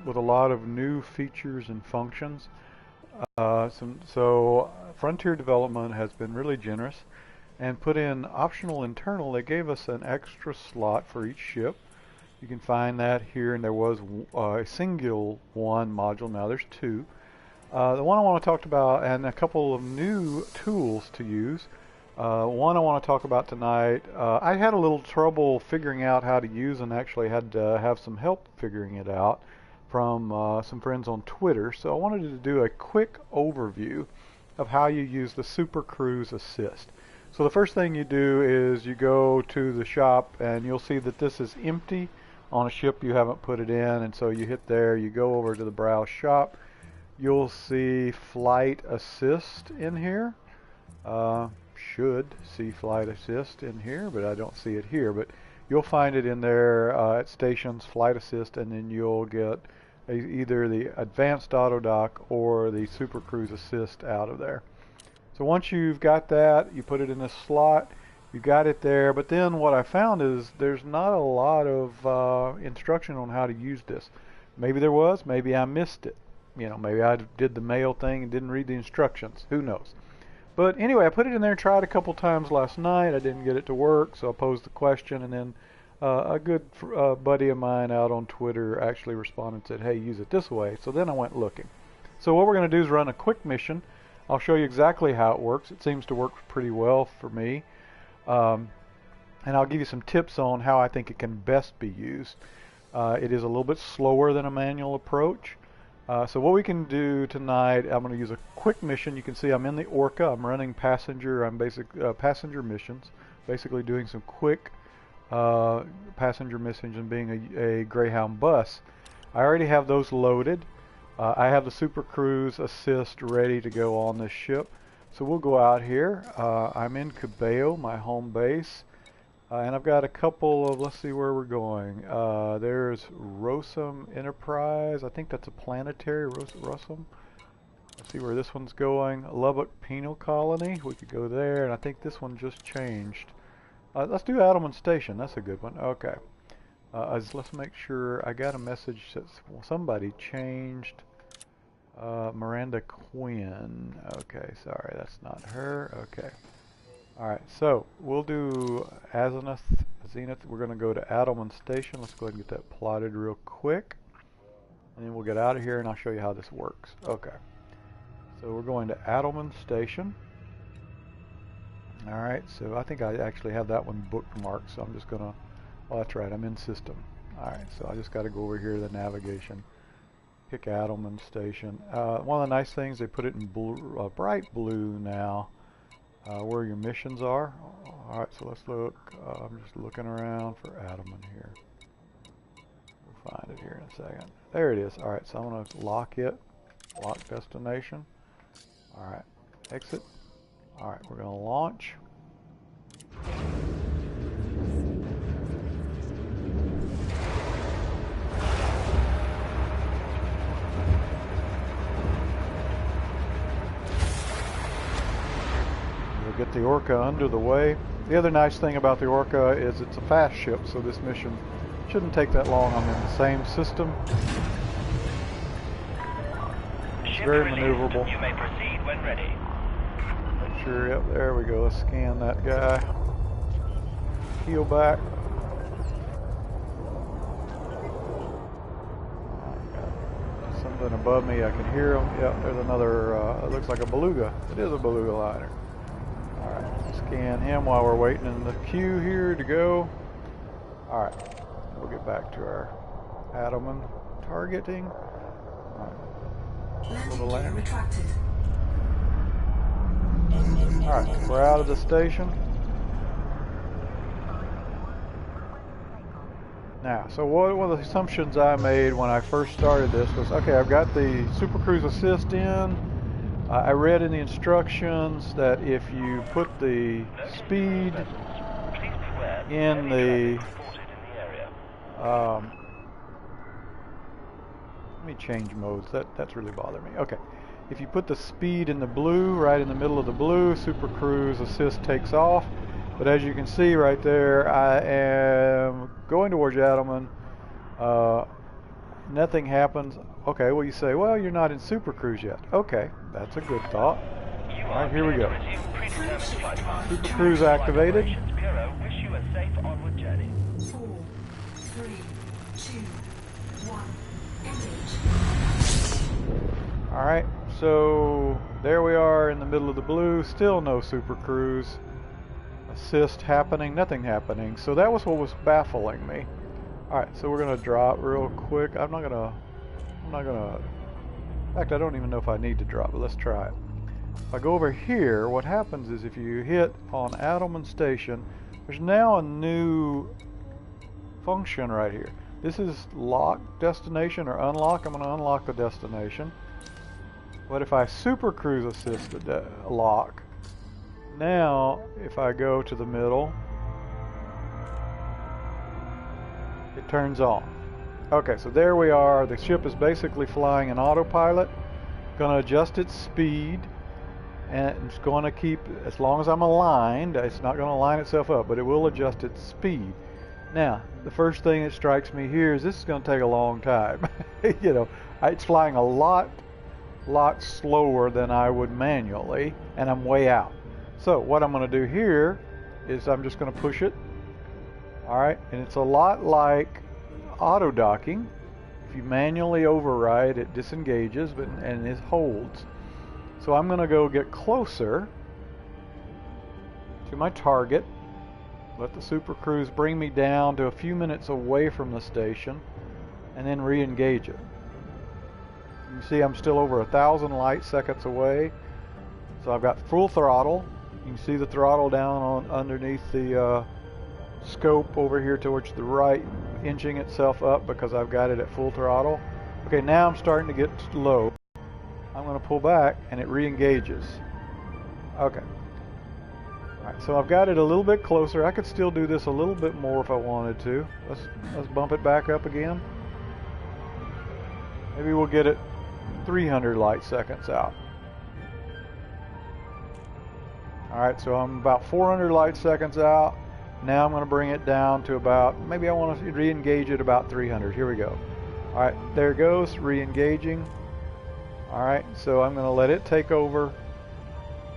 with a lot of new features and functions. So Frontier Development has been really generous and put in optional internal. They gave us an extra slot for each ship. You can find that here, and there was a single one module. Now there's two. The one I want to talk about, and a couple of new tools to use. One I want to talk about tonight. I had a little trouble figuring out how to use, and actually had to have some help figuring it out from some friends on Twitter. So I wanted to do a quick overview of how you use the Supercruise Assist. So the first thing you do is you go to the shop, and you'll see that this is empty on a ship you haven't put it in, and so you hit there, you go over to the Browse Shop. You'll see Flight Assist in here. Should see Flight Assist in here, but I don't see it here. But you'll find it in there at Stations, Flight Assist, and then you'll get either the Advanced Auto Dock or the Supercruise Assist out of there. So once you've got that, you put it in this slot. You got it there, but then what I found is there's not a lot of instruction on how to use this. Maybe there was, maybe I missed it. You know, maybe I did the mail thing and didn't read the instructions. Who knows? But anyway, I put it in there, tried a couple times last night. I didn't get it to work, so I posed the question, and then a good buddy of mine out on Twitter actually responded and said, hey, use it this way. So then I went looking. So what we're going to do is run a quick mission. I'll show you exactly how it works. It seems to work pretty well for me. And I'll give you some tips on how I think it can best be used. It is a little bit slower than a manual approach. So what we can do tonight, I'm going to use a quick mission. You can see I'm in the Orca. I'm running passenger. I'm passenger missions, basically doing some quick passenger missions and being a Greyhound bus. I already have those loaded. I have the Supercruise Assist ready to go on this ship. So we'll go out here. I'm in Cabello, my home base. And I've got a couple of, let's see where we're going. There's Rosum Enterprise. I think that's a planetary, Rosum. Let's see where this one's going. Lubbock Penal Colony. We could go there, and I think this one just changed. Let's do Adelman Station. That's a good one. Okay. Let's make sure. I got a message that somebody changed Miranda Quinn. Okay, sorry, that's not her. Okay. Alright, so we'll do Zenith. We're going to go to Adelman Station. Let's go ahead and get that plotted real quick. And then we'll get out of here and I'll show you how this works. Okay. So we're going to Adelman Station. Alright, so I think I actually have that one bookmarked, so I'm just going to, oh that's right, I'm in system. Alright, so I just got to go over here to the navigation. Pick Adelman Station. One of the nice things, they put it in blue, bright blue now. Where your missions are. Alright, so let's look. I'm just looking around for Adelman here. We'll find it here in a second. There it is. Alright, so I'm going to lock it. Lock destination. Alright, exit. Alright, we're going to launch. Get the Orca under the way. The other nice thing about the Orca is it's a fast ship, so this mission shouldn't take that long. I'm in the same system. It's very maneuverable. You may proceed when ready. Make sure, yep, there we go. Let's scan that guy. Heel back. Something above me, I can hear him. Yep, there's another, it looks like a beluga. It is a beluga liner. Alright, scan him while we're waiting in the queue here to go. Alright, we'll get back to our Adelman targeting. Alright, alright, we're out of the station. Now, so one of the assumptions I made when I first started this was, okay, I've got the Supercruise Assist in. I read in the instructions that if you put the speed in the, let me change modes, that's really bothering me. Okay, if you put the speed in the blue, right in the middle of the blue, Supercruise Assist takes off. But as you can see right there, I am going towards Adelman. nothing happens. Okay, well you say, well, you're not in Supercruise yet. Okay, that's a good thought. Alright, here we go. Supercruise activated. 4, 3, 2, 1, engage. Alright, so there we are in the middle of the blue. Still no Supercruise. Assist happening, nothing happening. So that was what was baffling me. Alright, so we're gonna drop real quick. I'm not gonna in fact, I don't even know if I need to drop, but let's try it. If I go over here, what happens is if you hit on Adelman Station, there's now a new function right here. This is lock destination or unlock. I'm going to unlock the destination. But if I Supercruise assist the lock, now if I go to the middle, it turns on. Okay, so there we are. The ship is basically flying in autopilot. Going to adjust its speed. And it's going to keep, as long as I'm aligned, it's not going to line itself up, but it will adjust its speed. Now, the first thing that strikes me here is this is going to take a long time. You know, it's flying a lot slower than I would manually, and I'm way out. So what I'm going to do here is I'm just going to push it. All right, and it's a lot like auto docking. If you manually override, it disengages, and it holds. So I'm going to go get closer to my target, let the Supercruise bring me down to a few minutes away from the station, and then re-engage it. You see I'm still over 1,000 light seconds away, so I've got full throttle. You can see the throttle down on underneath the scope over here towards the right, inching itself up because I've got it at full throttle. Okay, now I'm starting to get low. I'm going to pull back and it re-engages. Okay. Alright, so I've got it a little bit closer. I could still do this a little bit more if I wanted to. Let's bump it back up again. Maybe we'll get it 300 light seconds out. Alright, so I'm about 400 light seconds out. Now I'm going to bring it down to about, maybe I want to re-engage it about 300. Here we go. Alright, there it goes, re-engaging. Alright, so I'm going to let it take over,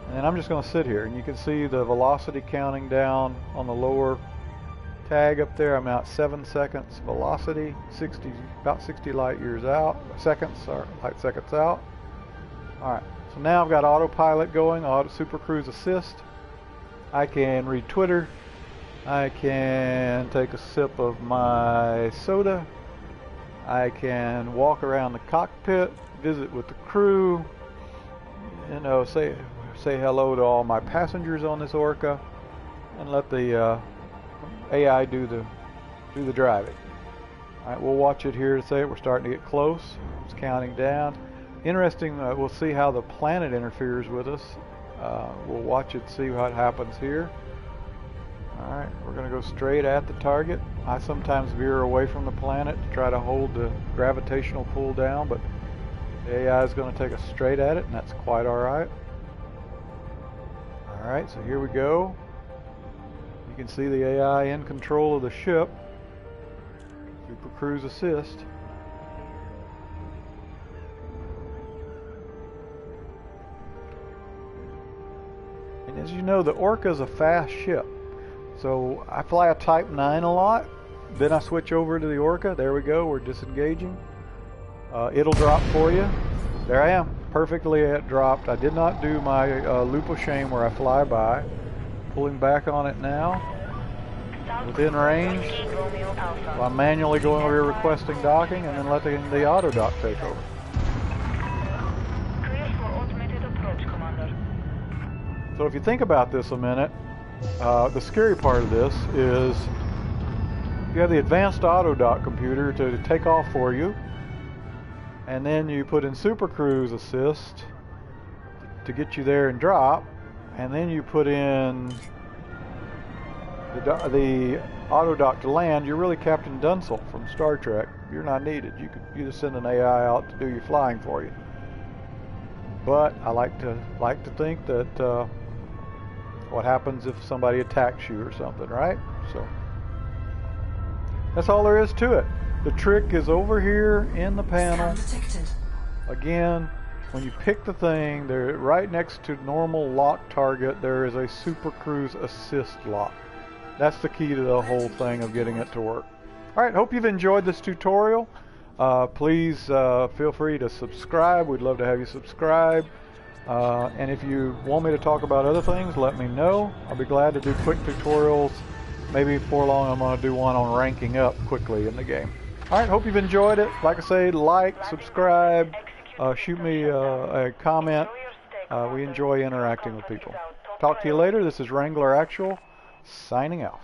and then I'm just going to sit here, and you can see the velocity counting down on the lower tag up there. I'm at 7 seconds velocity, about 60 light years out, light seconds out. Alright, so now I've got autopilot going, Supercruise assist. I can read Twitter, I can take a sip of my soda, I can walk around the cockpit, visit with the crew, you know, say hello to all my passengers on this Orca, and let the AI do the driving. All right, we'll watch it here to say it. We're starting to get close. It's counting down. Interesting. We'll see how the planet interferes with us. We'll watch it, see what happens here. All right, we're going to go straight at the target. I sometimes veer away from the planet to try to hold the gravitational pull down, but the AI is going to take us straight at it, and that's quite alright. Alright, so here we go. You can see the AI in control of the ship. Supercruise assist. And as you know, the Orca is a fast ship. So I fly a Type 9 a lot. Then I switch over to the Orca. There we go, we're disengaging. It'll drop for you. There I am, perfectly dropped. I did not do my loop of shame where I fly by. Pulling back on it now. Within range. So I'm manually going over here requesting docking and then letting the auto dock take over. So if you think about this a minute, the scary part of this is you have the advanced auto dock computer to take off for you. And then you put in Supercruise assist to get you there and drop, and then you put in the auto dock to land. You're really Captain Dunsel from Star Trek. You're not needed. You just send an AI out to do your flying for you. But I like to think that what happens if somebody attacks you or something, right? So that's all there is to it. The trick is over here in the panel. Scan detected. Again, when you pick the thing, there right next to normal lock target, there is a Supercruise assist lock. That's the key to the whole thing of getting it to work. Alright, hope you've enjoyed this tutorial. Please feel free to subscribe. We'd love to have you subscribe. And if you want me to talk about other things, let me know. I'll be glad to do quick tutorials. Maybe before long I'm going to do one on ranking up quickly in the game. Alright, hope you've enjoyed it. Like I say, like, subscribe, shoot me a comment. We enjoy interacting with people. Talk to you later. This is WranglerActual, signing off.